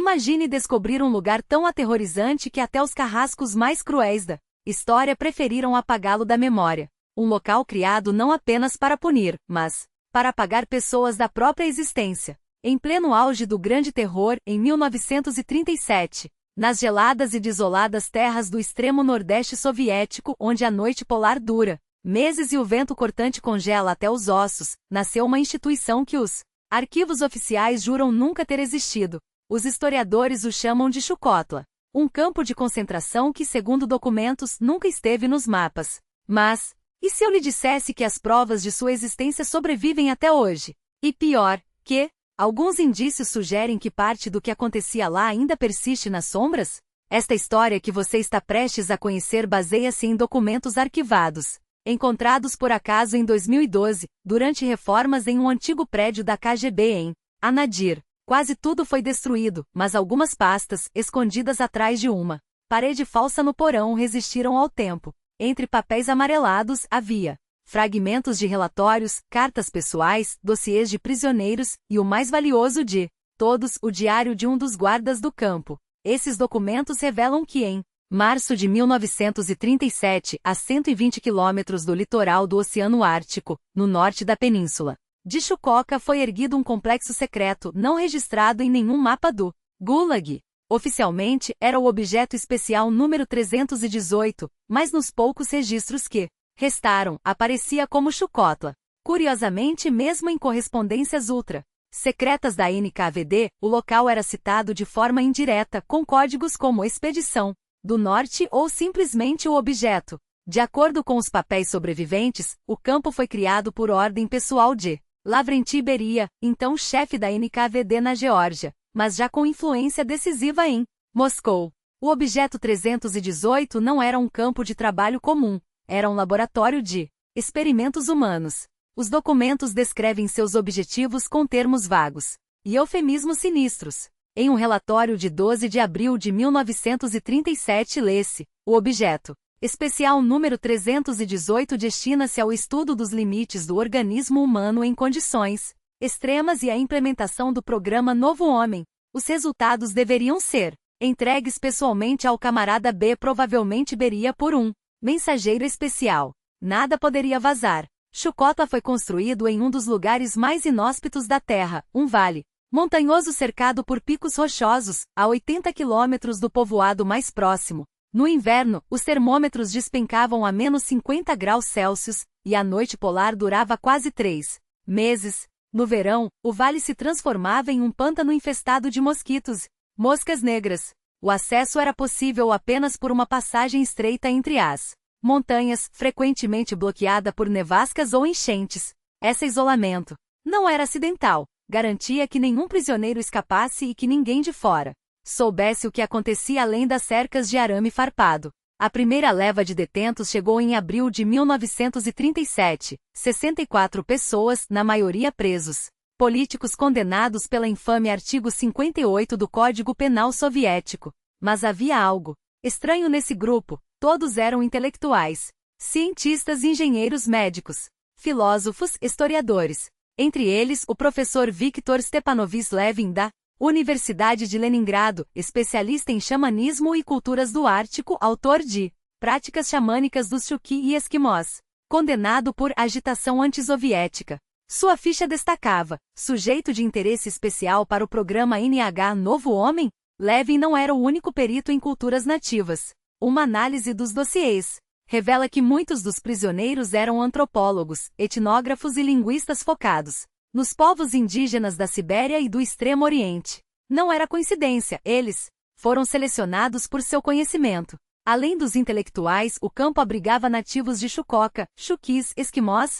Imagine descobrir um lugar tão aterrorizante que até os carrascos mais cruéis da história preferiram apagá-lo da memória. Um local criado não apenas para punir, mas para apagar pessoas da própria existência. Em pleno auge do Grande Terror, em 1937, nas geladas e desoladas terras do extremo nordeste soviético, onde a noite polar dura meses e o vento cortante congela até os ossos, nasceu uma instituição que os arquivos oficiais juram nunca ter existido. Os historiadores o chamam de Chukotka, um campo de concentração que, segundo documentos, nunca esteve nos mapas. Mas, e se eu lhe dissesse que as provas de sua existência sobrevivem até hoje? E pior, que alguns indícios sugerem que parte do que acontecia lá ainda persiste nas sombras? Esta história que você está prestes a conhecer baseia-se em documentos arquivados, encontrados por acaso em 2012, durante reformas em um antigo prédio da KGB em Anadyr. Quase tudo foi destruído, mas algumas pastas, escondidas atrás de uma parede falsa no porão, resistiram ao tempo. Entre papéis amarelados, havia fragmentos de relatórios, cartas pessoais, dossiês de prisioneiros, e o mais valioso de todos, o diário de um dos guardas do campo. Esses documentos revelam que em março de 1937, a 120 quilômetros do litoral do Oceano Ártico, no norte da península de Chukotka, foi erguido um complexo secreto não registrado em nenhum mapa do Gulag. Oficialmente, era o objeto especial número 318, mas nos poucos registros que restaram, aparecia como Chukotka. Curiosamente, mesmo em correspondências ultra-secretas da NKVD, o local era citado de forma indireta, com códigos como Expedição do Norte ou simplesmente o objeto. De acordo com os papéis sobreviventes, o campo foi criado por ordem pessoal de Lavrenti Beria, então chefe da NKVD na Geórgia, mas já com influência decisiva em Moscou. O objeto 318 não era um campo de trabalho comum, era um laboratório de experimentos humanos. Os documentos descrevem seus objetivos com termos vagos e eufemismos sinistros. Em um relatório de 12 de abril de 1937 lê-se: o objeto especial número 318 destina-se ao estudo dos limites do organismo humano em condições extremas e à implementação do programa Novo Homem. Os resultados deveriam ser entregues pessoalmente ao camarada B, provavelmente Beria, por um mensageiro especial. Nada poderia vazar. Chukotka foi construído em um dos lugares mais inóspitos da Terra, um vale montanhoso cercado por picos rochosos, a 80 quilômetros do povoado mais próximo. No inverno, os termômetros despencavam a menos 50 graus Celsius, e a noite polar durava quase 3 meses. No verão, o vale se transformava em um pântano infestado de mosquitos, moscas negras. O acesso era possível apenas por uma passagem estreita entre as montanhas, frequentemente bloqueada por nevascas ou enchentes. Esse isolamento não era acidental, garantia que nenhum prisioneiro escapasse e que ninguém de fora soubesse o que acontecia além das cercas de arame farpado. A primeira leva de detentos chegou em abril de 1937, 64 pessoas, na maioria presos políticos condenados pela infame artigo 58 do Código Penal Soviético. Mas havia algo estranho nesse grupo. Todos eram intelectuais, cientistas, engenheiros, médicos, filósofos, historiadores. Entre eles, o professor Viktor Stepanovich Levin, da Universidade de Leningrado, especialista em xamanismo e culturas do Ártico, autor de Práticas Xamânicas dos Chuki e Esquimós, condenado por agitação antissoviética. Sua ficha destacava: sujeito de interesse especial para o programa NH Novo Homem. Levin não era o único perito em culturas nativas. Uma análise dos dossiês revela que muitos dos prisioneiros eram antropólogos, etnógrafos e linguistas focados nos povos indígenas da Sibéria e do Extremo Oriente. Não era coincidência, eles foram selecionados por seu conhecimento. Além dos intelectuais, o campo abrigava nativos de Chukotka, Chukis, Esquimós.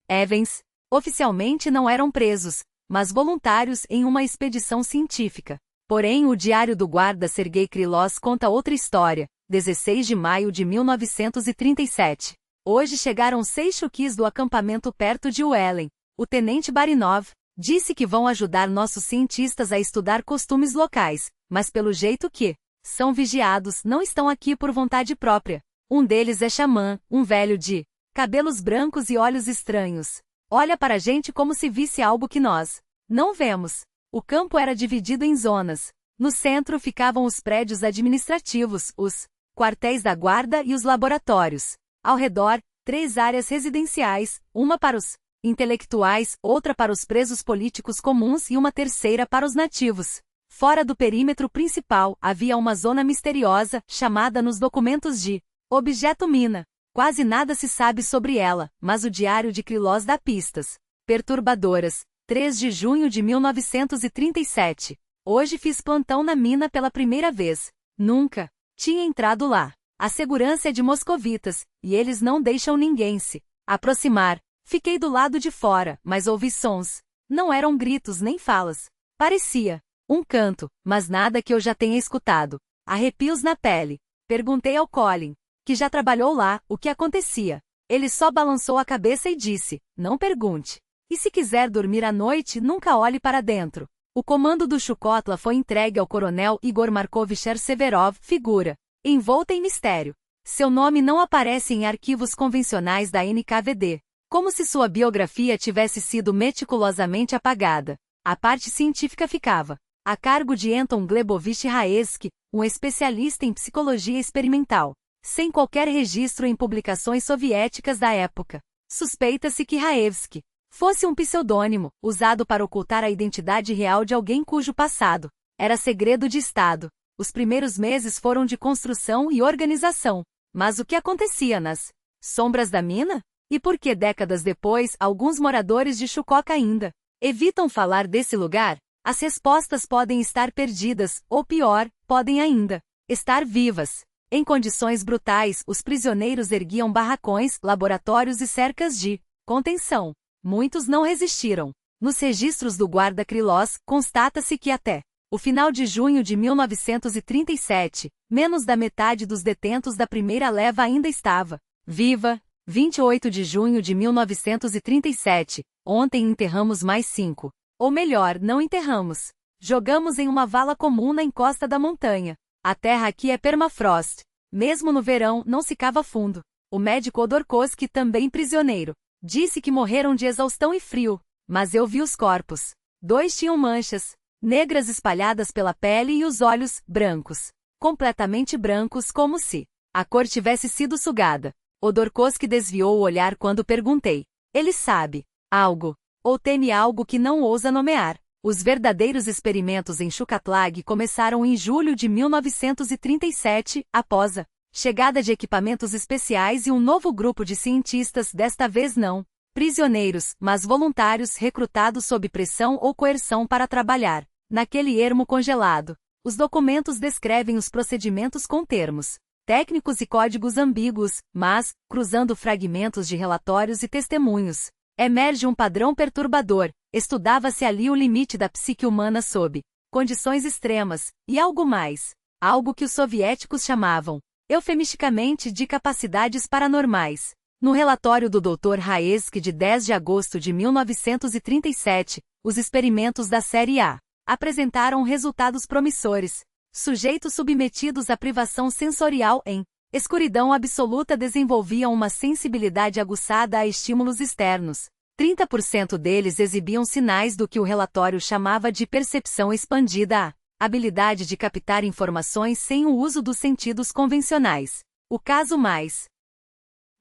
Evans oficialmente não eram presos, mas voluntários em uma expedição científica. Porém, o diário do guarda Sergei Krylov conta outra história. 16 de maio de 1937. Hoje chegaram 6 Chukis do acampamento perto de Welen. O tenente Barinov disse que vão ajudar nossos cientistas a estudar costumes locais, mas pelo jeito que são vigiados, não estão aqui por vontade própria. Um deles é xamã, um velho de cabelos brancos e olhos estranhos. Olha para a gente como se visse algo que nós não vemos. O campo era dividido em zonas. No centro ficavam os prédios administrativos, os quartéis da guarda e os laboratórios. Ao redor, 3 áreas residenciais, uma para os intelectuais, outra para os presos políticos comuns e uma terceira para os nativos. Fora do perímetro principal, havia uma zona misteriosa, chamada nos documentos de Objeto Mina. Quase nada se sabe sobre ela, mas o Diário de Krylov dá pistas perturbadoras. 3 de junho de 1937. Hoje fiz plantão na mina pela primeira vez. Nunca tinha entrado lá. A segurança é de moscovitas, e eles não deixam ninguém se aproximar. Fiquei do lado de fora, mas ouvi sons. Não eram gritos nem falas. Parecia um canto, mas nada que eu já tenha escutado. Arrepios na pele. Perguntei ao Colin, que já trabalhou lá, o que acontecia. Ele só balançou a cabeça e disse, não pergunte. E se quiser dormir à noite, nunca olhe para dentro. O comando do Chukotla foi entregue ao coronel Igor Markovich Severov, figura envolta em mistério. Seu nome não aparece em arquivos convencionais da NKVD, como se sua biografia tivesse sido meticulosamente apagada. A parte científica ficava a cargo de Anton Glebovich Raevsky, um especialista em psicologia experimental, sem qualquer registro em publicações soviéticas da época. Suspeita-se que Raevsky fosse um pseudônimo, usado para ocultar a identidade real de alguém cujo passado era segredo de Estado. Os primeiros meses foram de construção e organização. Mas o que acontecia nas sombras da mina? E por que décadas depois, alguns moradores de Chukotka ainda evitam falar desse lugar? As respostas podem estar perdidas, ou pior, podem ainda estar vivas. Em condições brutais, os prisioneiros erguiam barracões, laboratórios e cercas de contenção. Muitos não resistiram. Nos registros do guarda Krylov, constata-se que até o final de junho de 1937, menos da metade dos detentos da primeira leva ainda estava viva. 28 de junho de 1937, ontem enterramos mais 5. Ou melhor, não enterramos. Jogamos em uma vala comum na encosta da montanha. A terra aqui é permafrost. Mesmo no verão, não se cava fundo. O médico Odorkovsky, também prisioneiro, disse que morreram de exaustão e frio, mas eu vi os corpos. 2 tinham manchas negras espalhadas pela pele e os olhos brancos, completamente brancos, como se a cor tivesse sido sugada. Odorkovsky desviou o olhar quando perguntei. Ele sabe algo, ou teme algo que não ousa nomear. Os verdadeiros experimentos em Chukatlag começaram em julho de 1937, após a chegada de equipamentos especiais e um novo grupo de cientistas, desta vez não prisioneiros, mas voluntários recrutados sob pressão ou coerção para trabalhar naquele ermo congelado. Os documentos descrevem os procedimentos com termos técnicos e códigos ambíguos, mas, cruzando fragmentos de relatórios e testemunhos, emerge um padrão perturbador. Estudava-se ali o limite da psique humana sob condições extremas, e algo mais. Algo que os soviéticos chamavam, eufemisticamente, de capacidades paranormais. No relatório do Dr. Raevsky de 10 de agosto de 1937, os experimentos da série A apresentaram resultados promissores. Sujeitos submetidos à privação sensorial em escuridão absoluta desenvolviam uma sensibilidade aguçada a estímulos externos. 30% deles exibiam sinais do que o relatório chamava de percepção expandida, a habilidade de captar informações sem o uso dos sentidos convencionais. O caso mais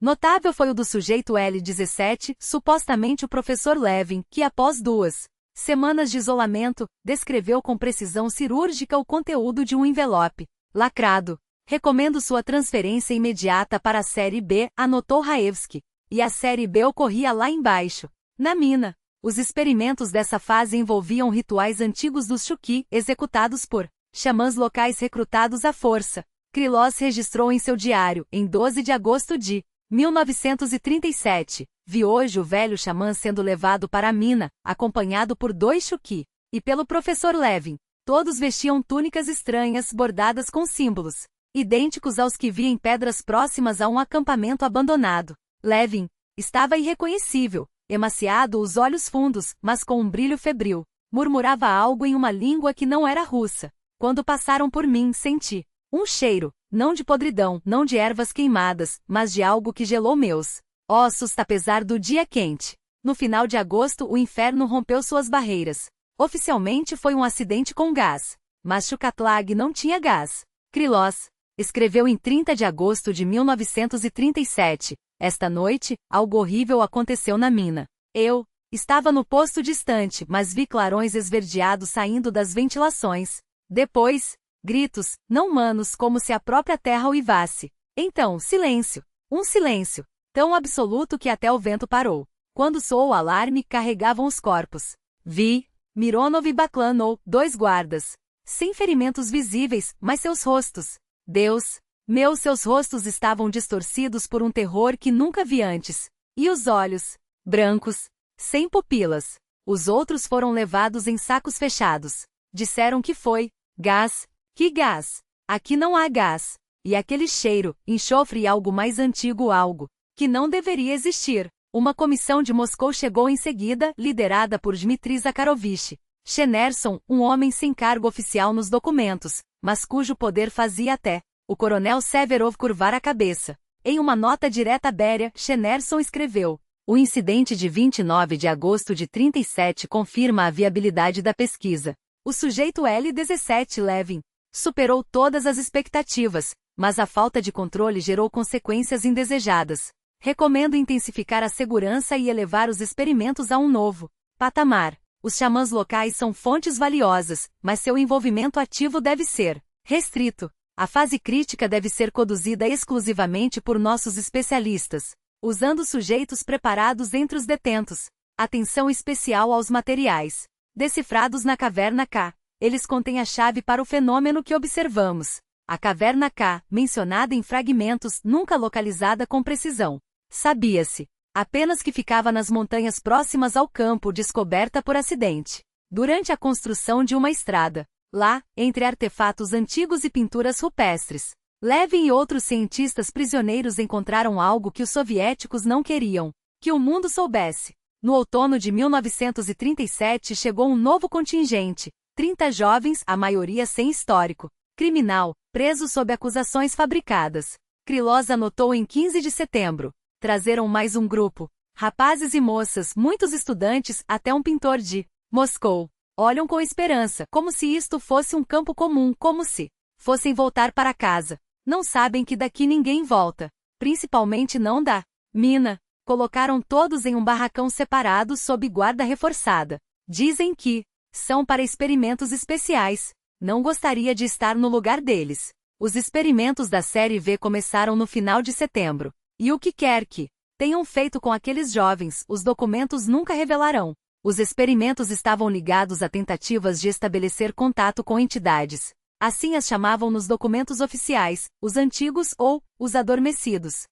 notável foi o do sujeito L17, supostamente o professor Levin, que após 2 semanas de isolamento, descreveu com precisão cirúrgica o conteúdo de um envelope lacrado. Recomendo sua transferência imediata para a série B, anotou Raevsky. E a série B ocorria lá embaixo, na mina. Os experimentos dessa fase envolviam rituais antigos dos Chuki, executados por xamãs locais recrutados à força. Krylov registrou em seu diário, em 12 de agosto de 1937, vi hoje o velho xamã sendo levado para a mina, acompanhado por 2 Chuki, e pelo professor Levin. Todos vestiam túnicas estranhas bordadas com símbolos idênticos aos que vi em pedras próximas a um acampamento abandonado. Levin estava irreconhecível, emaciado, os olhos fundos, mas com um brilho febril. Murmurava algo em uma língua que não era russa. Quando passaram por mim, senti um cheiro, não de podridão, não de ervas queimadas, mas de algo que gelou meus ossos apesar do dia quente. No final de agosto, o inferno rompeu suas barreiras. Oficialmente foi um acidente com gás. Mas Chukatlag não tinha gás. Krylov escreveu em 30 de agosto de 1937, esta noite, algo horrível aconteceu na mina. Eu estava no posto distante, mas vi clarões esverdeados saindo das ventilações. Depois, gritos, não humanos, como se a própria terra uivasse. Então, silêncio. Um silêncio tão absoluto que até o vento parou. Quando soou o alarme, carregavam os corpos. Vi Mironov e Baklanov, 2 guardas. Sem ferimentos visíveis, mas seus rostos. Deus meu, seus rostos estavam distorcidos por um terror que nunca vi antes. E os olhos, brancos, sem pupilas. Os outros foram levados em sacos fechados. Disseram que foi gás. Que gás? Aqui não há gás. E aquele cheiro, enxofre e algo mais antigo, algo que não deveria existir. Uma comissão de Moscou chegou em seguida, liderada por Dmitry Zakharovich Shenerson, um homem sem cargo oficial nos documentos, mas cujo poder fazia até o coronel Severov curvar a cabeça. Em uma nota direta a Beria, Shenerson escreveu: o incidente de 29 de agosto de 37 confirma a viabilidade da pesquisa. O sujeito L-17 Levin superou todas as expectativas, mas a falta de controle gerou consequências indesejadas. Recomendo intensificar a segurança e elevar os experimentos a um novo patamar. Os xamãs locais são fontes valiosas, mas seu envolvimento ativo deve ser restrito. A fase crítica deve ser conduzida exclusivamente por nossos especialistas, usando sujeitos preparados entre os detentos. Atenção especial aos materiais decifrados na Caverna K. Eles contêm a chave para o fenômeno que observamos. A Caverna K, mencionada em fragmentos, nunca localizada com precisão. Sabia-se apenas que ficava nas montanhas próximas ao campo, descoberta por acidente, durante a construção de uma estrada. Lá, entre artefatos antigos e pinturas rupestres, Levin e outros cientistas prisioneiros encontraram algo que os soviéticos não queriam que o mundo soubesse. No outono de 1937 chegou um novo contingente, 30 jovens, a maioria sem histórico criminal, presos sob acusações fabricadas. Krylov anotou em 15 de setembro. Trazeram mais um grupo, rapazes e moças, muitos estudantes, até um pintor de Moscou. Olham com esperança, como se isto fosse um campo comum, como se fossem voltar para casa. Não sabem que daqui ninguém volta, principalmente não da mina. Colocaram todos em um barracão separado sob guarda reforçada. Dizem que são para experimentos especiais. Não gostaria de estar no lugar deles. Os experimentos da série V começaram no final de setembro. E o que quer que tenham feito com aqueles jovens, os documentos nunca revelarão. Os experimentos estavam ligados a tentativas de estabelecer contato com entidades. Assim as chamavam nos documentos oficiais, os antigos ou os adormecidos.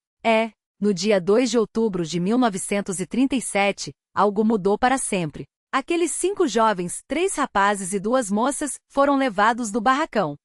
No dia 2 de outubro de 1937, algo mudou para sempre. Aqueles 5 jovens, 3 rapazes e 2 moças, foram levados do barracão.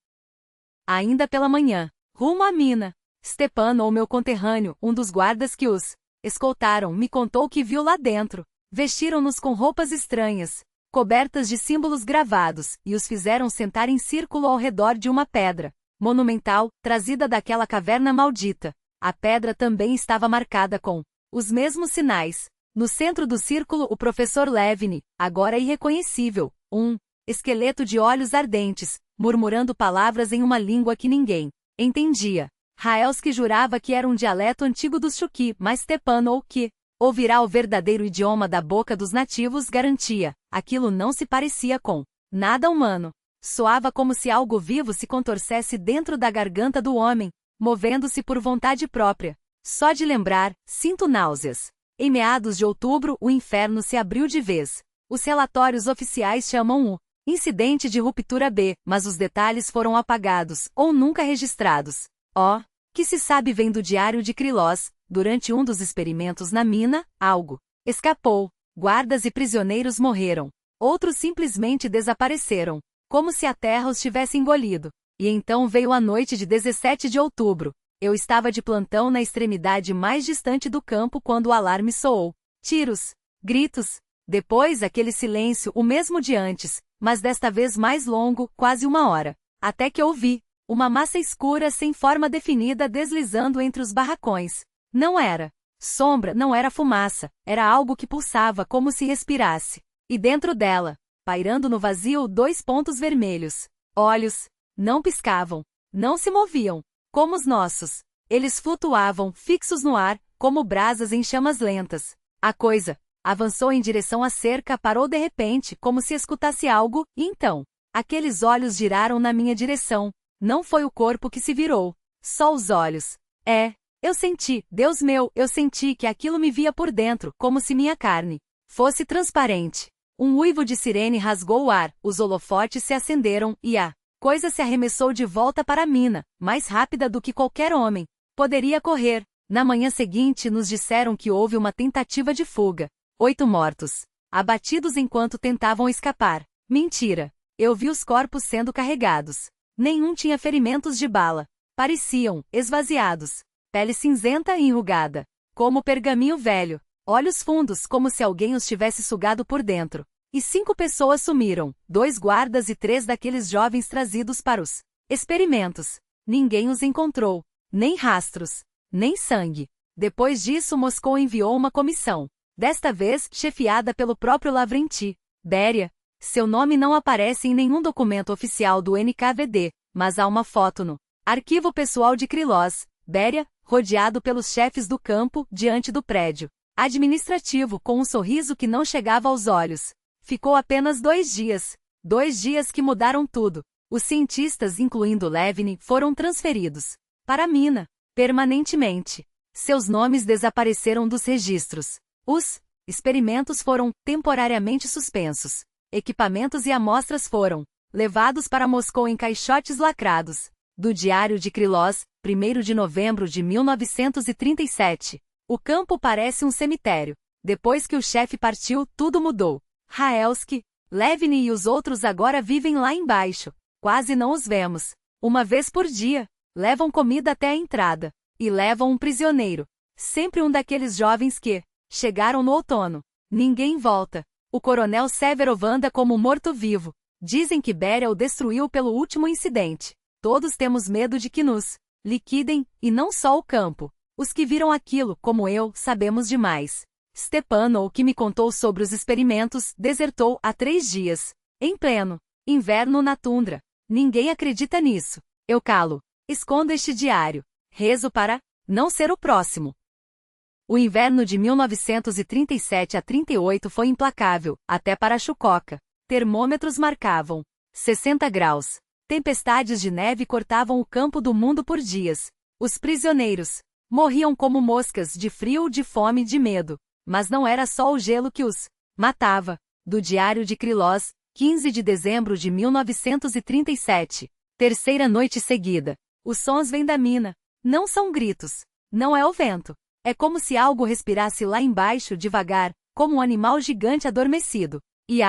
Ainda pela manhã, rumo à mina. Stepan, ou meu conterrâneo, um dos guardas que os escoltaram, me contou que viu lá dentro. Vestiram-nos com roupas estranhas, cobertas de símbolos gravados, e os fizeram sentar em círculo ao redor de uma pedra monumental, trazida daquela caverna maldita. A pedra também estava marcada com os mesmos sinais. No centro do círculo, o professor Levin, agora irreconhecível, um esqueleto de olhos ardentes, murmurando palavras em uma língua que ninguém entendia. Raelsky jurava que era um dialeto antigo dos Chuki, mas Stepan, ou que ouvirá o verdadeiro idioma da boca dos nativos, garantia. Aquilo não se parecia com nada humano. Soava como se algo vivo se contorcesse dentro da garganta do homem, movendo-se por vontade própria. Só de lembrar, sinto náuseas. Em meados de outubro, o inferno se abriu de vez. Os relatórios oficiais chamam o incidente de ruptura B, mas os detalhes foram apagados, ou nunca registrados. Que se sabe vem do diário de Krylov. Durante um dos experimentos na mina, algo escapou. Guardas e prisioneiros morreram. Outros simplesmente desapareceram, como se a terra os tivesse engolido. E então veio a noite de 17 de outubro. Eu estava de plantão na extremidade mais distante do campo quando o alarme soou. Tiros, gritos. Depois aquele silêncio, o mesmo de antes, mas desta vez mais longo, quase 1 hora. Até que ouvi uma massa escura sem forma definida deslizando entre os barracões. Não era sombra, não era fumaça, era algo que pulsava como se respirasse. E dentro dela, pairando no vazio, 2 pontos vermelhos. Olhos. Não piscavam. Não se moviam. Como os nossos. Eles flutuavam, fixos no ar, como brasas em chamas lentas. A coisa avançou em direção à cerca, parou de repente, como se escutasse algo, e então, aqueles olhos giraram na minha direção. Não foi o corpo que se virou. Só os olhos. Eu senti, Deus meu, eu senti que aquilo me via por dentro, como se minha carne fosse transparente. Um uivo de sirene rasgou o ar, os holofotes se acenderam, e a coisa se arremessou de volta para a mina, mais rápida do que qualquer homem poderia correr. Na manhã seguinte nos disseram que houve uma tentativa de fuga. 8 mortos. Abatidos enquanto tentavam escapar. Mentira. Eu vi os corpos sendo carregados. Nenhum tinha ferimentos de bala. Pareciam esvaziados. Pele cinzenta e enrugada. Como pergaminho velho. Olhos fundos como se alguém os tivesse sugado por dentro. E 5 pessoas sumiram. 2 guardas e 3 daqueles jovens trazidos para os experimentos. Ninguém os encontrou. Nem rastros. Nem sangue. Depois disso Moscou enviou uma comissão. Desta vez, chefiada pelo próprio Lavrenti. Beria. Seu nome não aparece em nenhum documento oficial do NKVD, mas há uma foto no arquivo pessoal de Krylov. Beria, rodeado pelos chefes do campo, diante do prédio administrativo, com um sorriso que não chegava aos olhos. Ficou apenas 2 dias. 2 dias que mudaram tudo. Os cientistas, incluindo Levine, foram transferidos para a mina, permanentemente. Seus nomes desapareceram dos registros. Os experimentos foram temporariamente suspensos. Equipamentos e amostras foram levados para Moscou em caixotes lacrados. Do Diário de Krylov, 1º de novembro de 1937. O campo parece um cemitério. Depois que o chefe partiu, tudo mudou. Raelsky, Levine e os outros agora vivem lá embaixo. Quase não os vemos. Uma vez por dia. Levam comida até a entrada. E levam um prisioneiro. Sempre um daqueles jovens que chegaram no outono. Ninguém volta. O coronel Severov anda como morto-vivo. Dizem que Beria o destruiu pelo último incidente. Todos temos medo de que nos liquidem, e não só o campo. Os que viram aquilo, como eu, sabemos demais. Stepanov, que me contou sobre os experimentos, desertou há 3 dias. Em pleno inverno na tundra. Ninguém acredita nisso. Eu calo. Escondo este diário. Rezo para não ser o próximo. O inverno de 1937 a 38 foi implacável, até para Chukotka. Termômetros marcavam 60 graus. Tempestades de neve cortavam o campo do mundo por dias. Os prisioneiros morriam como moscas, de frio, de fome, de medo. Mas não era só o gelo que os matava. Do Diário de Krylov, 15 de dezembro de 1937. Terceira noite seguida. Os sons vêm da mina. Não são gritos. Não é o vento. É como se algo respirasse lá embaixo devagar, como um animal gigante adormecido. E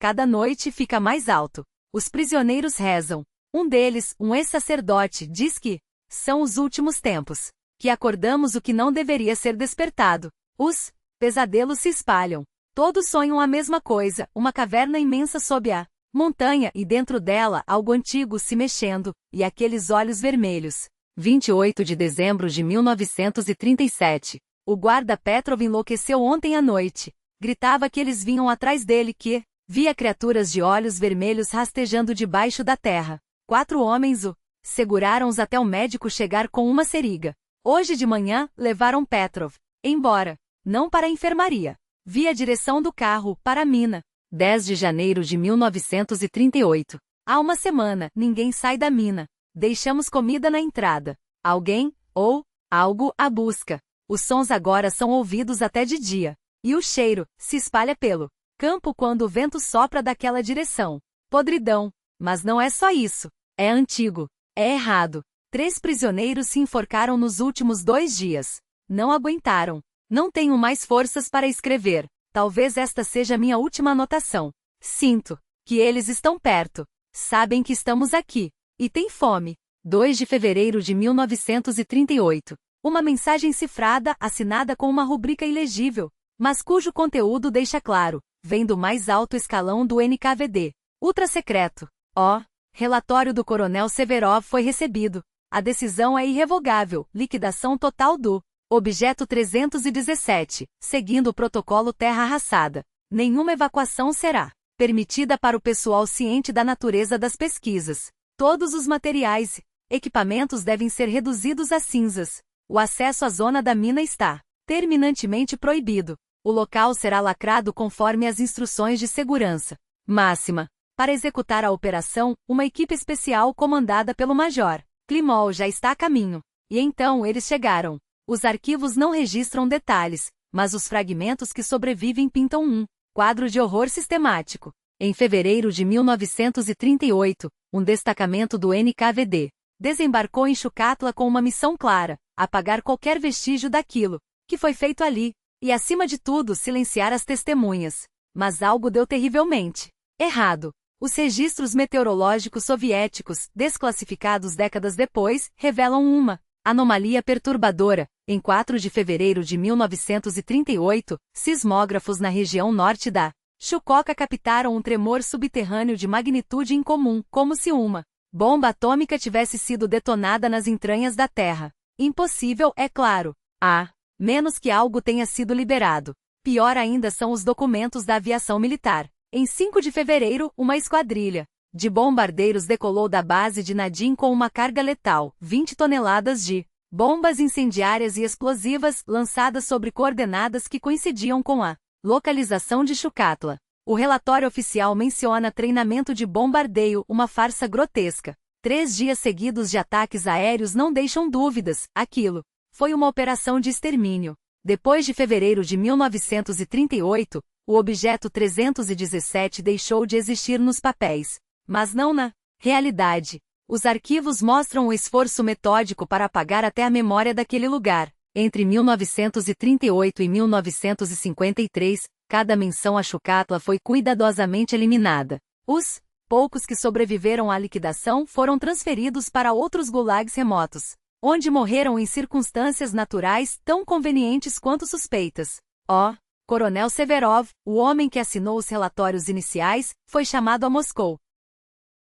cada noite fica mais alto. Os prisioneiros rezam. Um deles, um ex-sacerdote, diz que são os últimos tempos. Que acordamos o que não deveria ser despertado. Os pesadelos se espalham. Todos sonham a mesma coisa, uma caverna imensa sob a montanha e dentro dela algo antigo se mexendo, e aqueles olhos vermelhos. 28 de dezembro de 1937. O guarda Petrov enlouqueceu ontem à noite. Gritava que eles vinham atrás dele, que via criaturas de olhos vermelhos rastejando debaixo da terra. 4 homens o seguraram-os até o médico chegar com uma seringa. Hoje de manhã, levaram Petrov embora. Não para a enfermaria. Via a direção do carro, para a mina. 10 de janeiro de 1938. Há uma semana, ninguém sai da mina. Deixamos comida na entrada. Alguém, ou algo, a busca. Os sons agora são ouvidos até de dia. E o cheiro se espalha pelo campo quando o vento sopra daquela direção. Podridão. Mas não é só isso. É antigo. É errado. 3 prisioneiros se enforcaram nos últimos 2 dias. Não aguentaram. Não tenho mais forças para escrever. Talvez esta seja minha última anotação. Sinto que eles estão perto. Sabem que estamos aqui. E têm fome. 2 de fevereiro de 1938. Uma mensagem cifrada, assinada com uma rubrica ilegível, mas cujo conteúdo deixa claro, vem do mais alto escalão do NKVD. Ultra secreto. Relatório do coronel Severov foi recebido. A decisão é irrevogável. Liquidação total do objeto 317, seguindo o protocolo terra arrasada. Nenhuma evacuação será permitida para o pessoal ciente da natureza das pesquisas. Todos os materiais, equipamentos devem ser reduzidos a cinzas. O acesso à zona da mina está terminantemente proibido. O local será lacrado conforme as instruções de segurança máxima. Para executar a operação, uma equipe especial comandada pelo Major Climol já está a caminho. E então eles chegaram. Os arquivos não registram detalhes, mas os fragmentos que sobrevivem pintam um quadro de horror sistemático. Em fevereiro de 1938, um destacamento do NKVD desembarcou em Chucatla com uma missão clara: apagar qualquer vestígio daquilo que foi feito ali, e acima de tudo silenciar as testemunhas. Mas algo deu terrivelmente errado. Os registros meteorológicos soviéticos, desclassificados décadas depois, revelam uma anomalia perturbadora. Em 4 de fevereiro de 1938, sismógrafos na região norte da Chukotka captaram um tremor subterrâneo de magnitude incomum, como se uma bomba atômica tivesse sido detonada nas entranhas da Terra. Impossível, é claro. Menos que algo tenha sido liberado. Pior ainda são os documentos da aviação militar. Em 5 de fevereiro, uma esquadrilha de bombardeiros decolou da base de Nadim com uma carga letal, 20 toneladas de bombas incendiárias e explosivas lançadas sobre coordenadas que coincidiam com a localização de Chucatla. O relatório oficial menciona treinamento de bombardeio, uma farsa grotesca. 3 dias seguidos de ataques aéreos não deixam dúvidas, aquilo foi uma operação de extermínio. Depois de fevereiro de 1938, o objeto 317 deixou de existir nos papéis, mas não na realidade. Os arquivos mostram o esforço metódico para apagar até a memória daquele lugar. Entre 1938 e 1953, cada menção a Chucatla foi cuidadosamente eliminada. Os poucos que sobreviveram à liquidação foram transferidos para outros gulags remotos, onde morreram em circunstâncias naturais tão convenientes quanto suspeitas. Coronel Severov, o homem que assinou os relatórios iniciais, foi chamado a Moscou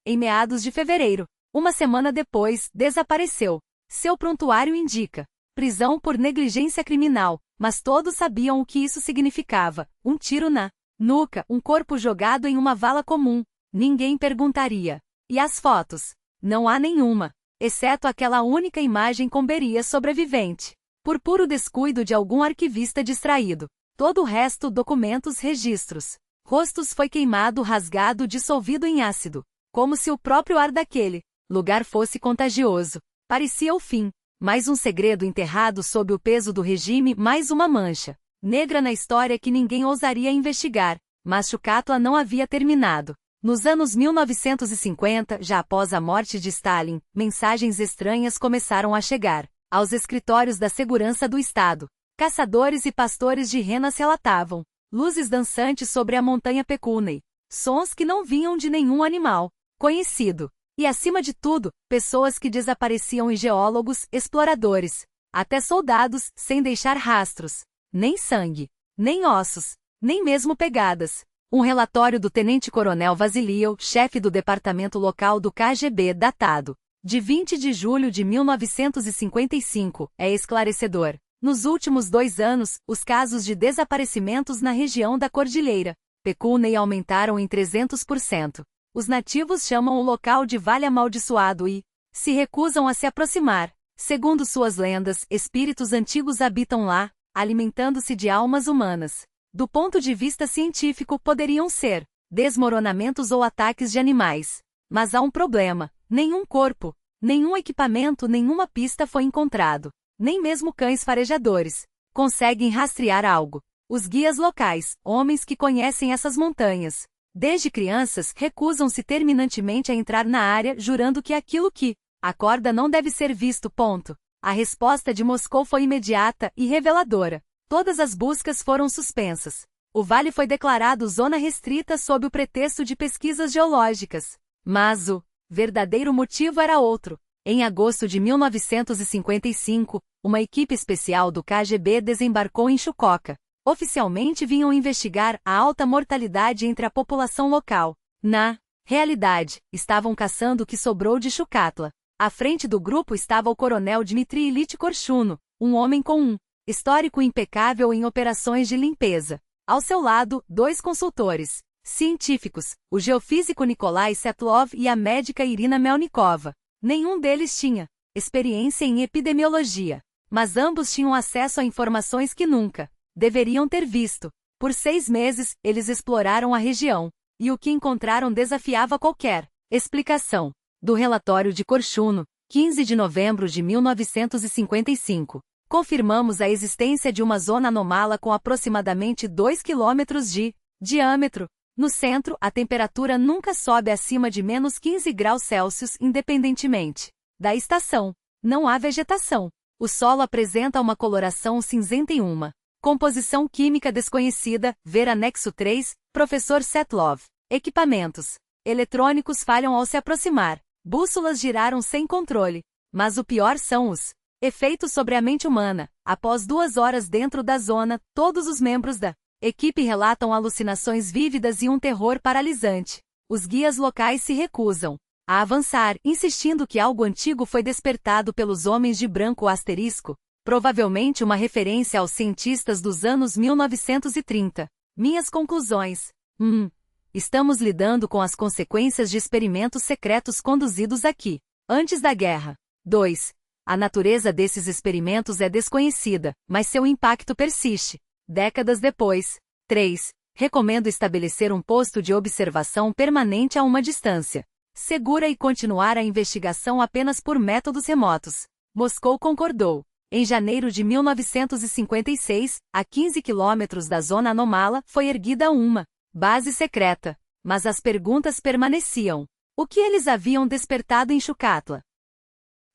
em meados de fevereiro. Uma semana depois, desapareceu. Seu prontuário indica prisão por negligência criminal, mas todos sabiam o que isso significava: um tiro na nuca, um corpo jogado em uma vala comum. Ninguém perguntaria. E as fotos? Não há nenhuma, exceto aquela única imagem com Beria sobrevivente. Por puro descuido de algum arquivista distraído. Todo o resto, documentos, registros. Rostos foi queimado, rasgado, dissolvido em ácido. Como se o próprio ar daquele lugar fosse contagioso. Parecia o fim. Mais um segredo enterrado sob o peso do regime, mais uma mancha negra na história que ninguém ousaria investigar. Mas Chucatla não havia terminado. Nos anos 1950, já após a morte de Stalin, mensagens estranhas começaram a chegar aos escritórios da segurança do Estado. Caçadores e pastores de renas relatavam luzes dançantes sobre a montanha Pekunei, sons que não vinham de nenhum animal conhecido. E acima de tudo, pessoas que desapareciam, e geólogos, exploradores, até soldados, sem deixar rastros, nem sangue, nem ossos, nem mesmo pegadas. Um relatório do tenente-coronel Vasiliev, chefe do departamento local do KGB, datado de 20 de julho de 1955, é esclarecedor. Nos últimos 2 anos, os casos de desaparecimentos na região da Cordilheira Pekunei aumentaram em 300%. Os nativos chamam o local de Vale Amaldiçoado e se recusam a se aproximar. Segundo suas lendas, espíritos antigos habitam lá, alimentando-se de almas humanas. Do ponto de vista científico, poderiam ser desmoronamentos ou ataques de animais. Mas há um problema: nenhum corpo, nenhum equipamento, nenhuma pista foi encontrado. Nem mesmo cães farejadores conseguem rastrear algo. Os guias locais, homens que conhecem essas montanhas desde crianças, recusam-se terminantemente a entrar na área, jurando que aquilo que acorda não deve ser visto. Ponto. A resposta de Moscou foi imediata e reveladora. Todas as buscas foram suspensas. O vale foi declarado zona restrita sob o pretexto de pesquisas geológicas. Mas o verdadeiro motivo era outro. Em agosto de 1955, uma equipe especial do KGB desembarcou em Chukotka. Oficialmente vinham investigar a alta mortalidade entre a população local. Na realidade, estavam caçando o que sobrou de Chucatla. À frente do grupo estava o coronel Dmitry Ilyich Korchuno, um homem com um histórico impecável em operações de limpeza. Ao seu lado, 2 consultores, Científicos, o geofísico Nikolai Svetlov e a médica Irina Melnikova. Nenhum deles tinha experiência em epidemiologia, mas ambos tinham acesso a informações que nunca deveriam ter visto. Por 6 meses, eles exploraram a região, e o que encontraram desafiava qualquer explicação. Do relatório de Korchuno, 15 de novembro de 1955. Confirmamos a existência de uma zona anômala com aproximadamente 2 km de diâmetro. No centro, a temperatura nunca sobe acima de menos 15 graus Celsius independentemente da estação. Não há vegetação. O solo apresenta uma coloração cinzenta e uma composição química desconhecida. Ver anexo 3, professor Svetlov. Equipamentos eletrônicos falham ao se aproximar. Bússolas giraram sem controle. Mas o pior são os efeitos sobre a mente humana. Após 2 horas dentro da zona, todos os membros da equipe relatam alucinações vívidas e um terror paralisante. Os guias locais se recusam a avançar, insistindo que algo antigo foi despertado pelos homens de branco asterisco, provavelmente uma referência aos cientistas dos anos 1930. Minhas conclusões. Estamos lidando com as consequências de experimentos secretos conduzidos aqui, antes da guerra. 2. A natureza desses experimentos é desconhecida, mas seu impacto persiste. Décadas depois. 3. Recomendo estabelecer um posto de observação permanente a uma distância segura e continuar a investigação apenas por métodos remotos. Moscou concordou. Em janeiro de 1956, a 15 quilômetros da zona anômala, foi erguida uma base secreta. Mas as perguntas permaneciam. O que eles haviam despertado em Chucatla?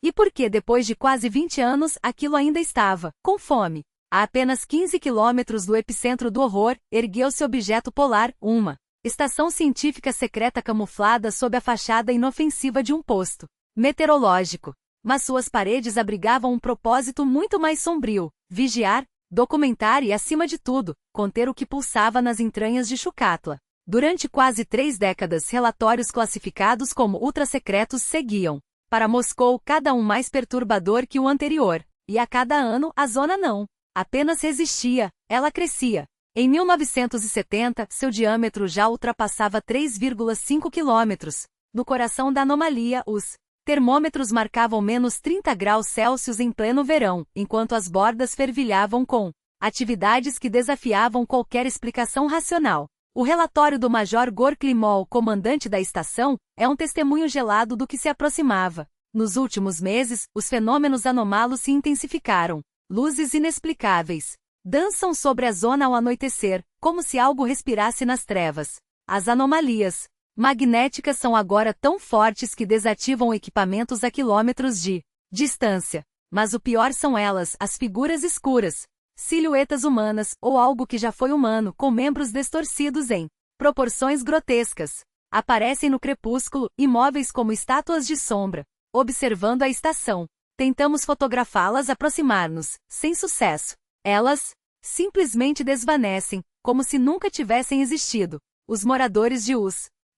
E por que depois de quase 20 anos aquilo ainda estava com fome? A apenas 15 quilômetros do epicentro do horror, ergueu-se objeto polar, uma estação científica secreta camuflada sob a fachada inofensiva de um posto meteorológico. Mas suas paredes abrigavam um propósito muito mais sombrio: vigiar, documentar e, acima de tudo, conter o que pulsava nas entranhas de Chucatla. Durante quase 3 décadas, relatórios classificados como ultrasecretos seguiam para Moscou, cada um mais perturbador que o anterior. E a cada ano, a zona não apenas resistia, ela crescia. Em 1970, seu diâmetro já ultrapassava 3,5 quilômetros. No coração da anomalia, os termômetros marcavam menos 30 graus Celsius em pleno verão, enquanto as bordas fervilhavam com atividades que desafiavam qualquer explicação racional. O relatório do Major Gor Klimol, comandante da estação, é um testemunho gelado do que se aproximava. Nos últimos meses, os fenômenos anômalos se intensificaram. Luzes inexplicáveis dançam sobre a zona ao anoitecer, como se algo respirasse nas trevas. As anomalias magnéticas são agora tão fortes que desativam equipamentos a quilômetros de distância. Mas o pior são elas, as figuras escuras. Silhuetas humanas, ou algo que já foi humano, com membros distorcidos em proporções grotescas. Aparecem no crepúsculo, imóveis como estátuas de sombra, observando a estação. Tentamos fotografá-las, aproximar-nos, sem sucesso. Elas simplesmente desvanecem, como se nunca tivessem existido. Os moradores de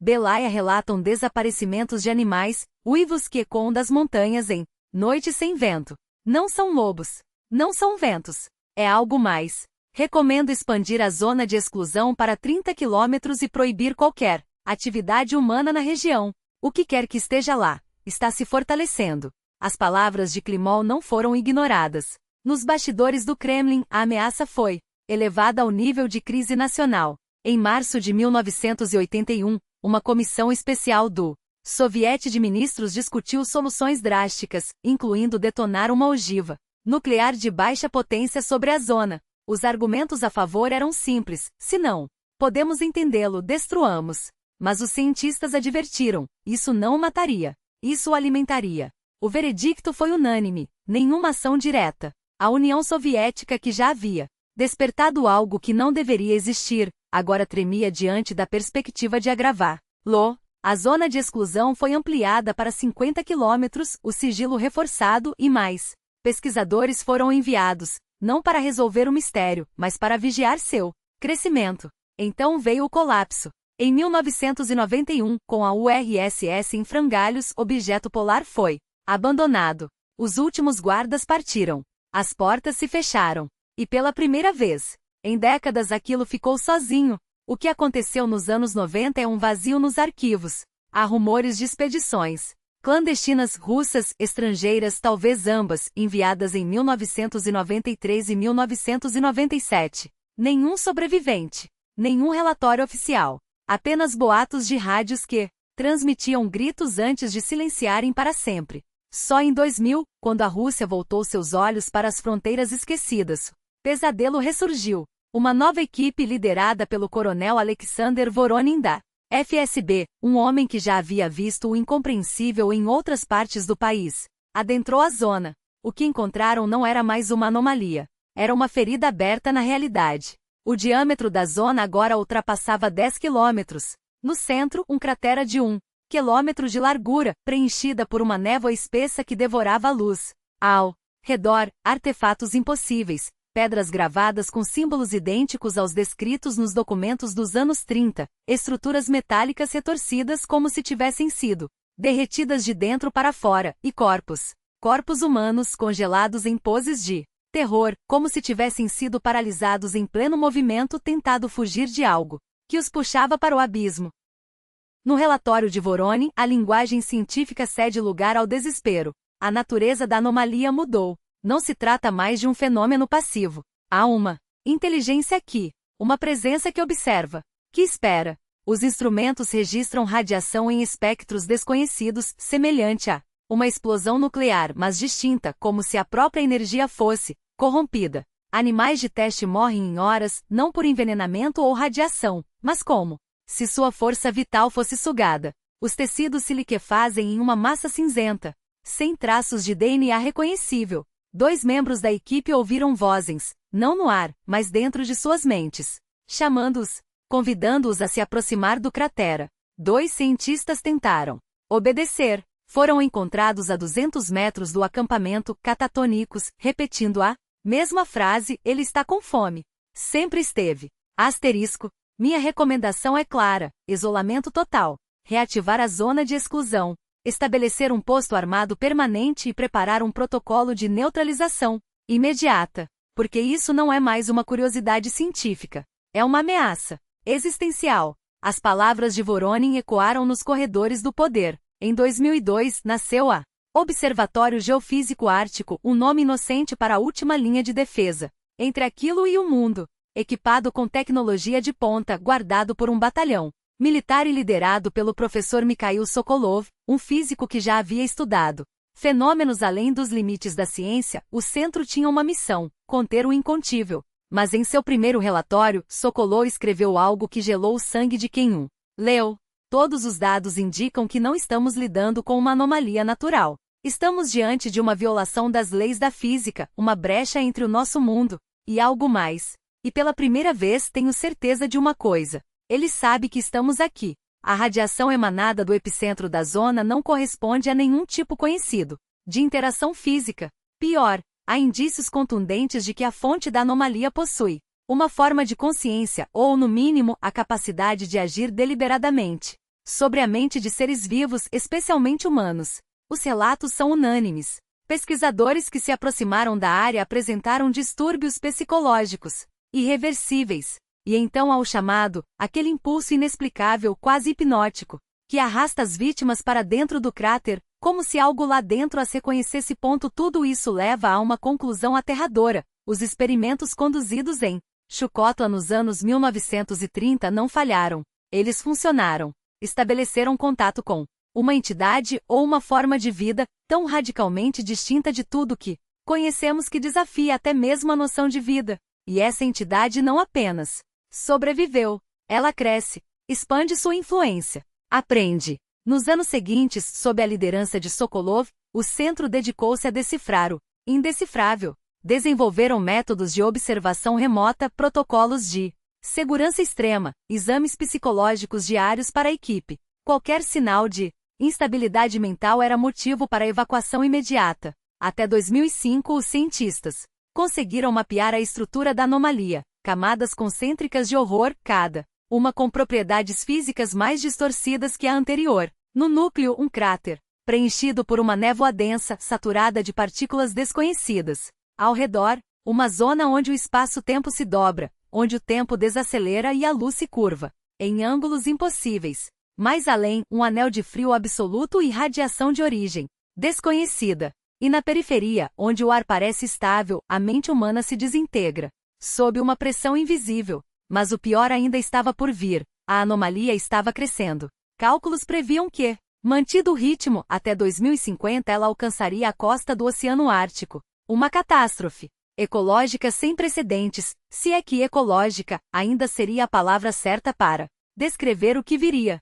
Belaya relatam desaparecimentos de animais, uivos que ecoam das montanhas em noite sem vento. Não são lobos. Não são ventos. É algo mais. Recomendo expandir a zona de exclusão para 30 quilômetros e proibir qualquer atividade humana na região. O que quer que esteja lá está se fortalecendo. As palavras de Klimol não foram ignoradas. Nos bastidores do Kremlin, a ameaça foi elevada ao nível de crise nacional. Em março de 1981, uma comissão especial do Soviete de Ministros discutiu soluções drásticas, incluindo detonar uma ogiva nuclear de baixa potência sobre a zona. Os argumentos a favor eram simples: se não podemos entendê-lo, destruamos. Mas os cientistas advertiram: isso não o mataria. Isso o alimentaria. O veredicto foi unânime: nenhuma ação direta. A União Soviética, que já havia despertado algo que não deveria existir, agora tremia diante da perspectiva de agravá-lo. A zona de exclusão foi ampliada para 50 quilômetros, o sigilo reforçado e mais pesquisadores foram enviados, não para resolver o mistério, mas para vigiar seu crescimento. Então veio o colapso. Em 1991, com a URSS em frangalhos, o objeto polar foi abandonado. Os últimos guardas partiram. As portas se fecharam. E pela primeira vez em décadas aquilo ficou sozinho. O que aconteceu nos anos 90 é um vazio nos arquivos. Há rumores de expedições clandestinas russas, estrangeiras, talvez ambas, enviadas em 1993 e 1997. Nenhum sobrevivente. Nenhum relatório oficial. Apenas boatos de rádios que transmitiam gritos antes de silenciarem para sempre. Só em 2000, quando a Rússia voltou seus olhos para as fronteiras esquecidas, o pesadelo ressurgiu. Uma nova equipe liderada pelo coronel Alexander Voronin da FSB, um homem que já havia visto o incompreensível em outras partes do país, adentrou a zona. O que encontraram não era mais uma anomalia. Era uma ferida aberta na realidade. O diâmetro da zona agora ultrapassava 10 quilômetros. No centro, um cratera de 1 quilômetro de largura, preenchida por uma névoa espessa que devorava a luz. Ao redor, artefatos impossíveis, pedras gravadas com símbolos idênticos aos descritos nos documentos dos anos 30, estruturas metálicas retorcidas como se tivessem sido derretidas de dentro para fora, e corpos humanos congelados em poses de terror, como se tivessem sido paralisados em pleno movimento tentado fugir de algo que os puxava para o abismo. No relatório de Voronin, a linguagem científica cede lugar ao desespero. A natureza da anomalia mudou. Não se trata mais de um fenômeno passivo. Há uma inteligência aqui, uma presença que observa, que espera. Os instrumentos registram radiação em espectros desconhecidos, semelhante a uma explosão nuclear, mas distinta, como se a própria energia fosse corrompida. Animais de teste morrem em horas, não por envenenamento ou radiação, mas como se sua força vital fosse sugada. Os tecidos se liquefazem em uma massa cinzenta, sem traços de DNA reconhecível. 2 membros da equipe ouviram vozes, não no ar, mas dentro de suas mentes, chamando-os, convidando-os a se aproximar do cratera. 2 cientistas tentaram obedecer. Foram encontrados a 200 metros do acampamento, catatônicos, repetindo a mesma frase: ele está com fome. Sempre esteve. Asterisco. Minha recomendação é clara: isolamento total. Reativar a zona de exclusão. Estabelecer um posto armado permanente e preparar um protocolo de neutralização imediata. Porque isso não é mais uma curiosidade científica. É uma ameaça existencial. As palavras de Voronin ecoaram nos corredores do poder. Em 2002, nasceu a Observatório Geofísico Ártico, um nome inocente para a última linha de defesa entre aquilo e o mundo. Equipado com tecnologia de ponta, guardado por um batalhão militar e liderado pelo professor Mikhail Sokolov, um físico que já havia estudado fenômenos além dos limites da ciência, o centro tinha uma missão: conter o incontível. Mas em seu primeiro relatório, Sokolov escreveu algo que gelou o sangue de quem o leu. Todos os dados indicam que não estamos lidando com uma anomalia natural. Estamos diante de uma violação das leis da física, uma brecha entre o nosso mundo e algo mais. E pela primeira vez tenho certeza de uma coisa: ele sabe que estamos aqui. A radiação emanada do epicentro da zona não corresponde a nenhum tipo conhecido de interação física. Pior, há indícios contundentes de que a fonte da anomalia possui uma forma de consciência, ou, no mínimo, a capacidade de agir deliberadamente sobre a mente de seres vivos, especialmente humanos. Os relatos são unânimes. Pesquisadores que se aproximaram da área apresentaram distúrbios psicológicos irreversíveis. E então há o chamado, aquele impulso inexplicável, quase hipnótico, que arrasta as vítimas para dentro do cráter, como se algo lá dentro as reconhecesse. Tudo isso leva a uma conclusão aterradora: os experimentos conduzidos em Chukotka nos anos 1930 não falharam. Eles funcionaram. Estabeleceram contato com uma entidade ou uma forma de vida tão radicalmente distinta de tudo que conhecemos que desafia até mesmo a noção de vida. E essa entidade não apenas sobreviveu, ela cresce, expande sua influência, aprende. Nos anos seguintes, sob a liderança de Sokolov, o centro dedicou-se a decifrar o indecifrável. Desenvolveram métodos de observação remota, protocolos de segurança extrema, exames psicológicos diários para a equipe. Qualquer sinal de instabilidade mental era motivo para evacuação imediata. Até 2005, os cientistas conseguiram mapear a estrutura da anomalia, camadas concêntricas de horror, cada uma com propriedades físicas mais distorcidas que a anterior. No núcleo, um cráter, preenchido por uma névoa densa, saturada de partículas desconhecidas. Ao redor, uma zona onde o espaço-tempo se dobra, onde o tempo desacelera e a luz se curva, em ângulos impossíveis. Mais além, um anel de frio absoluto e radiação de origem desconhecida. E na periferia, onde o ar parece estável, a mente humana se desintegra, sob uma pressão invisível. Mas o pior ainda estava por vir. A anomalia estava crescendo. Cálculos previam que, mantido o ritmo, até 2050 ela alcançaria a costa do Oceano Ártico. Uma catástrofe ecológica sem precedentes, se é que ecológica ainda seria a palavra certa para descrever o que viria.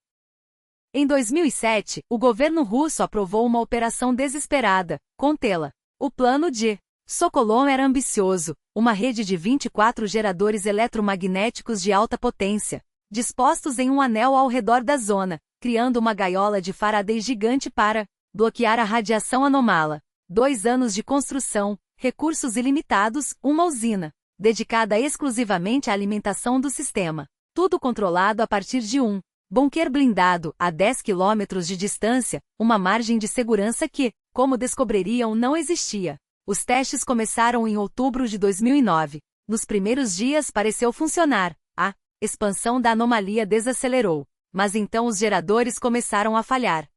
Em 2007, o governo russo aprovou uma operação desesperada, contê-la. O plano de Sokolov era ambicioso, uma rede de 24 geradores eletromagnéticos de alta potência, dispostos em um anel ao redor da zona, criando uma gaiola de Faraday gigante para bloquear a radiação anômala. 2 anos de construção, recursos ilimitados, uma usina dedicada exclusivamente à alimentação do sistema. Tudo controlado a partir de um bunker blindado, a 10 quilômetros de distância, uma margem de segurança que, como descobririam, não existia. Os testes começaram em outubro de 2009. Nos primeiros dias pareceu funcionar. A expansão da anomalia desacelerou. Mas então os geradores começaram a falhar.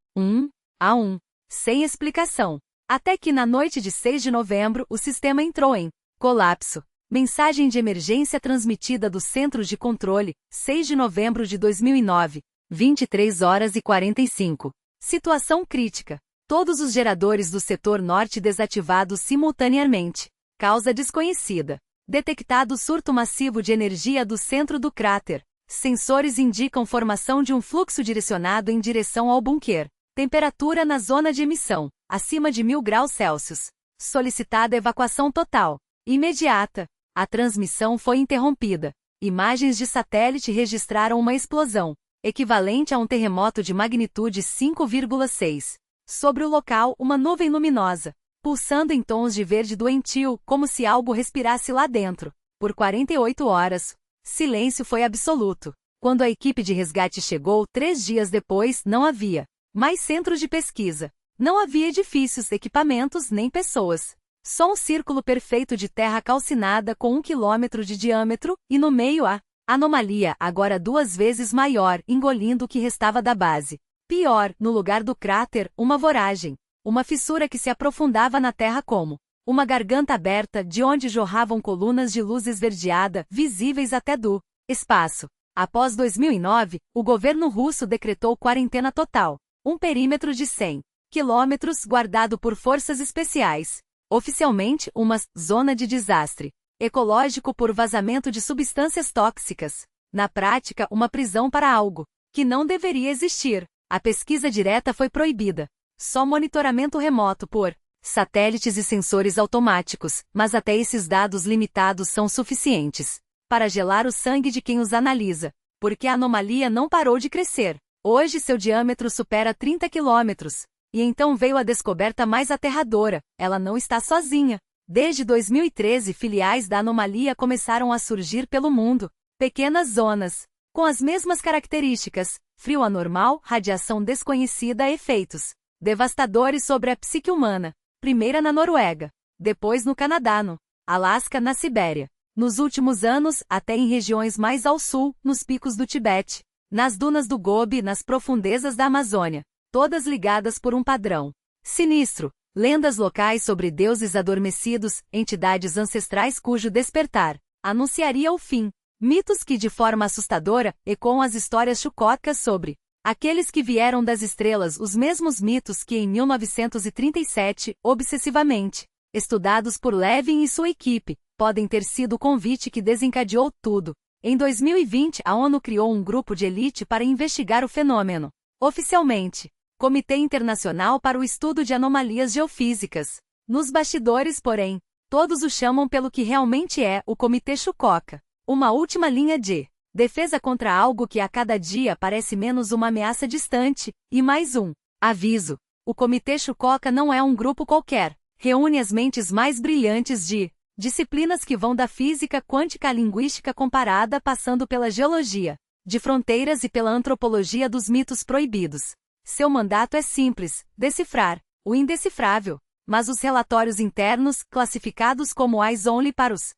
Sem explicação. Até que na noite de 6 de novembro o sistema entrou em colapso. Mensagem de emergência transmitida do Centro de Controle, 6 de novembro de 2009, 23h45. Situação crítica. Todos os geradores do setor norte desativados simultaneamente. Causa desconhecida. Detectado surto massivo de energia do centro do cráter. Sensores indicam formação de um fluxo direcionado em direção ao bunker. Temperatura na zona de emissão, acima de 1000 graus Celsius. Solicitada evacuação total. Imediata. A transmissão foi interrompida. Imagens de satélite registraram uma explosão, equivalente a um terremoto de magnitude 5,6. Sobre o local, uma nuvem luminosa, pulsando em tons de verde doentio, como se algo respirasse lá dentro. Por 48 horas, silêncio foi absoluto. Quando a equipe de resgate chegou 3 dias depois, não havia mais centros de pesquisa. Não havia edifícios, equipamentos, nem pessoas. Só um círculo perfeito de terra calcinada com 1 quilômetro de diâmetro, e no meio a anomalia, agora 2 vezes maior, engolindo o que restava da base. Pior, no lugar do cráter, uma voragem. Uma fissura que se aprofundava na terra como uma garganta aberta, de onde jorravam colunas de luz esverdeada, visíveis até do espaço. Após 2009, o governo russo decretou quarentena total. Um perímetro de 100 quilômetros guardado por forças especiais. Oficialmente, uma zona de desastre ecológico por vazamento de substâncias tóxicas. Na prática, uma prisão para algo que não deveria existir. A pesquisa direta foi proibida. Só monitoramento remoto por satélites e sensores automáticos, mas até esses dados limitados são suficientes para gelar o sangue de quem os analisa, porque a anomalia não parou de crescer. Hoje seu diâmetro supera 30 quilômetros. E então veio a descoberta mais aterradora: ela não está sozinha. Desde 2013, filiais da anomalia começaram a surgir pelo mundo. Pequenas zonas, com as mesmas características: frio anormal, radiação desconhecida, efeitos devastadores sobre a psique humana. Primeira na Noruega, depois no Canadá, no Alasca, na Sibéria. Nos últimos anos, até em regiões mais ao sul, nos picos do Tibete, nas dunas do Gobi, nas profundezas da Amazônia. Todas ligadas por um padrão sinistro. Lendas locais sobre deuses adormecidos, entidades ancestrais cujo despertar anunciaria o fim. Mitos que, de forma assustadora, ecoam as histórias chucocas sobre aqueles que vieram das estrelas, os mesmos mitos que, em 1937, obsessivamente estudados por Levin e sua equipe, podem ter sido o convite que desencadeou tudo. Em 2020, a ONU criou um grupo de elite para investigar o fenômeno. Oficialmente, Comitê Internacional para o Estudo de Anomalias Geofísicas. Nos bastidores, porém, todos o chamam pelo que realmente é, o Comitê Chucoca. Uma última linha de defesa contra algo que a cada dia parece menos uma ameaça distante, e mais um aviso. O Comitê Chucoca não é um grupo qualquer. Reúne as mentes mais brilhantes de disciplinas que vão da física quântica à linguística comparada, passando pela geologia de fronteiras e pela antropologia dos mitos proibidos. Seu mandato é simples: decifrar o indecifrável. Mas os relatórios internos, classificados como eyes only para os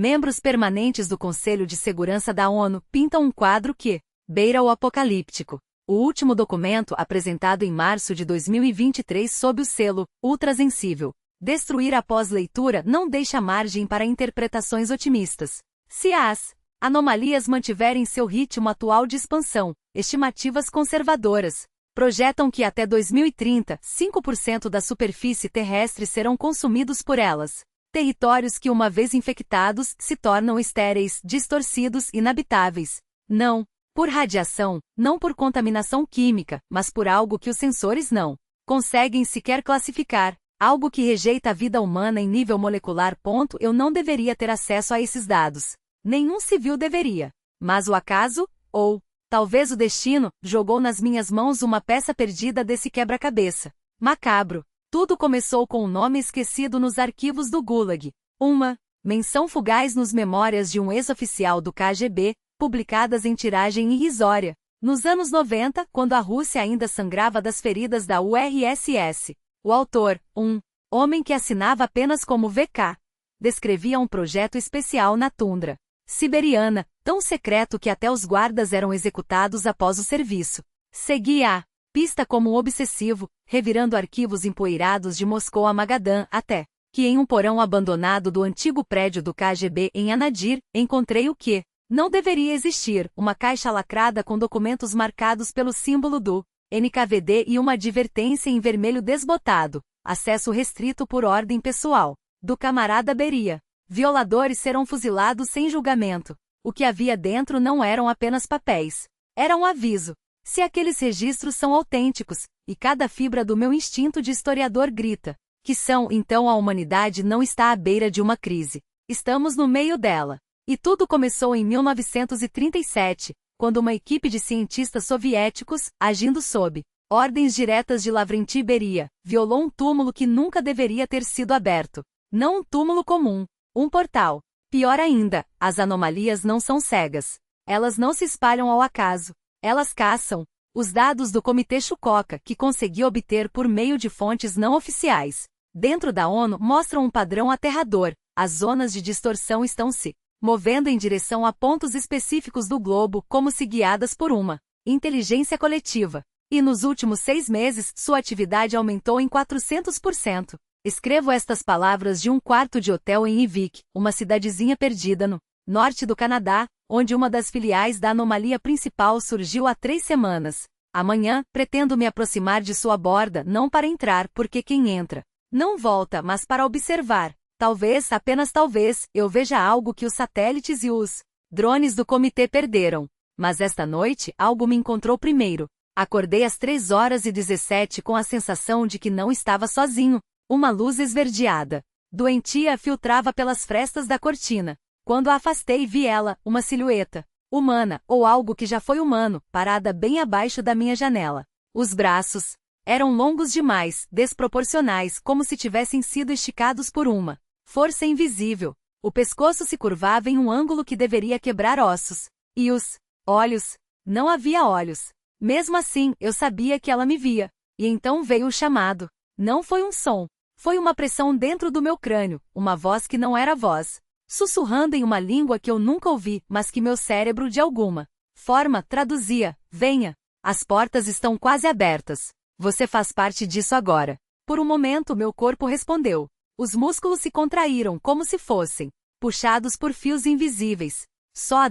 Membros permanentes do Conselho de Segurança da ONU pintam um quadro que beira o apocalíptico. O último documento, apresentado em março de 2023 sob o selo ultrasensível, destruir após leitura, não deixa margem para interpretações otimistas. Se as anomalias mantiverem seu ritmo atual de expansão, estimativas conservadoras projetam que até 2030, 5% da superfície terrestre serão consumidos por elas. Territórios que, uma vez infectados, se tornam estéreis, distorcidos, inabitáveis. Não por radiação, não por contaminação química, mas por algo que os sensores não conseguem sequer classificar. Algo que rejeita a vida humana em nível molecular. Eu não deveria ter acesso a esses dados. Nenhum civil deveria. Mas o acaso, ou talvez o destino, jogou nas minhas mãos uma peça perdida desse quebra-cabeça. Macabro. Tudo começou com um nome esquecido nos arquivos do Gulag. Uma menção fugaz nos memórias de um ex-oficial do KGB, publicadas em tiragem irrisória. Nos anos 90, quando a Rússia ainda sangrava das feridas da URSS. O autor, um homem que assinava apenas como VK, descrevia um projeto especial na tundra siberiana, tão secreto que até os guardas eram executados após o serviço. Seguia a pista como um obsessivo, revirando arquivos empoeirados de Moscou a Magadã, até que em um porão abandonado do antigo prédio do KGB em Anadyr, encontrei o que não deveria existir, uma caixa lacrada com documentos marcados pelo símbolo do NKVD e uma advertência em vermelho desbotado: acesso restrito por ordem pessoal do camarada Beria. Violadores serão fuzilados sem julgamento. O que havia dentro não eram apenas papéis. Era um aviso. Se aqueles registros são autênticos, e cada fibra do meu instinto de historiador grita que são, então a humanidade não está à beira de uma crise. Estamos no meio dela. E tudo começou em 1937, quando uma equipe de cientistas soviéticos, agindo sob ordens diretas de Lavrenti Beria, violou um túmulo que nunca deveria ter sido aberto. Não um túmulo comum, um portal. Pior ainda, as anomalias não são cegas. Elas não se espalham ao acaso. Elas caçam os dados do Comitê Chukotka, que consegui obter por meio de fontes não oficiais. Dentro da ONU mostram um padrão aterrador. As zonas de distorção estão se movendo em direção a pontos específicos do globo, como se guiadas por uma inteligência coletiva. E nos últimos 6 meses, sua atividade aumentou em 400%. Escrevo estas palavras de um quarto de hotel em Ivik, uma cidadezinha perdida no norte do Canadá, onde uma das filiais da anomalia principal surgiu há 3 semanas. Amanhã, pretendo me aproximar de sua borda, não para entrar, porque quem entra não volta, mas para observar. Talvez, apenas talvez, eu veja algo que os satélites e os drones do comitê perderam. Mas esta noite, algo me encontrou primeiro. Acordei às 3h17 com a sensação de que não estava sozinho. Uma luz esverdeada, doentia, filtrava pelas frestas da cortina. Quando a afastei, vi ela, uma silhueta humana, ou algo que já foi humano, parada bem abaixo da minha janela. Os braços eram longos demais, desproporcionais, como se tivessem sido esticados por uma força invisível. O pescoço se curvava em um ângulo que deveria quebrar ossos. E os olhos? Não havia olhos. Mesmo assim, eu sabia que ela me via. E então veio o chamado. Não foi um som. Foi uma pressão dentro do meu crânio, uma voz que não era voz. Sussurrando em uma língua que eu nunca ouvi, mas que meu cérebro de alguma forma traduzia. Venha. As portas estão quase abertas. Você faz parte disso agora. Por um momento meu corpo respondeu. Os músculos se contraíram como se fossem puxados por fios invisíveis. Só a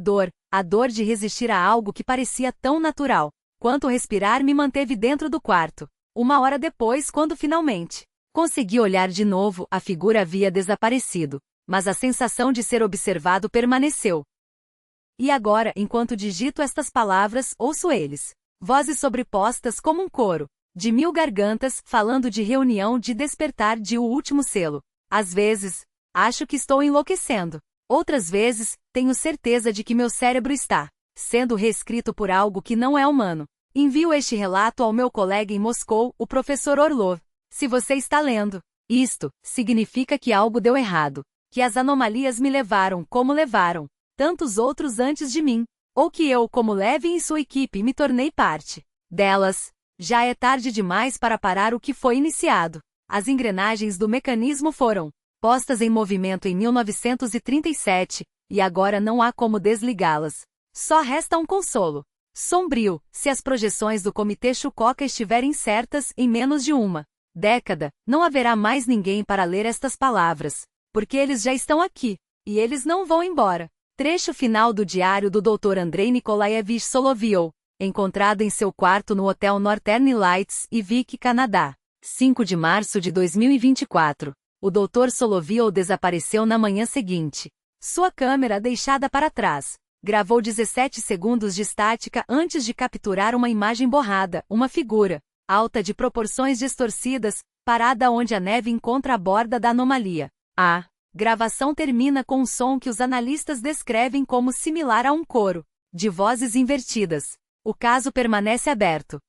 dor de resistir a algo que parecia tão natural quanto respirar me manteve dentro do quarto. 1 hora depois, quando finalmente consegui olhar de novo, a figura havia desaparecido, mas a sensação de ser observado permaneceu. E agora, enquanto digito estas palavras, ouço eles. Vozes sobrepostas como um coro de 1000 gargantas, falando de reunião de despertar de O Último Selo. Às vezes, acho que estou enlouquecendo. Outras vezes, tenho certeza de que meu cérebro está sendo reescrito por algo que não é humano. Envio este relato ao meu colega em Moscou, o professor Orlov. Se você está lendo isto, significa que algo deu errado. Que as anomalias me levaram como levaram tantos outros antes de mim. Ou que eu, como Levin e sua equipe, me tornei parte delas. Já é tarde demais para parar o que foi iniciado. As engrenagens do mecanismo foram postas em movimento em 1937, e agora não há como desligá-las. Só resta um consolo sombrio: se as projeções do Comitê Chukotka estiverem certas, em menos de uma década, não haverá mais ninguém para ler estas palavras, porque eles já estão aqui, e eles não vão embora. Trecho final do diário do Dr. Andrei Nikolaevich Solovyov, encontrado em seu quarto no Hotel Northern Lights, Ivik, Canadá. 5 de março de 2024. O Dr. Solovyov desapareceu na manhã seguinte. Sua câmera, deixada para trás, gravou 17 segundos de estática antes de capturar uma imagem borrada, uma figura alta de proporções distorcidas, parada onde a neve encontra a borda da anomalia. A gravação termina com um som que os analistas descrevem como similar a um coro de vozes invertidas. O caso permanece aberto.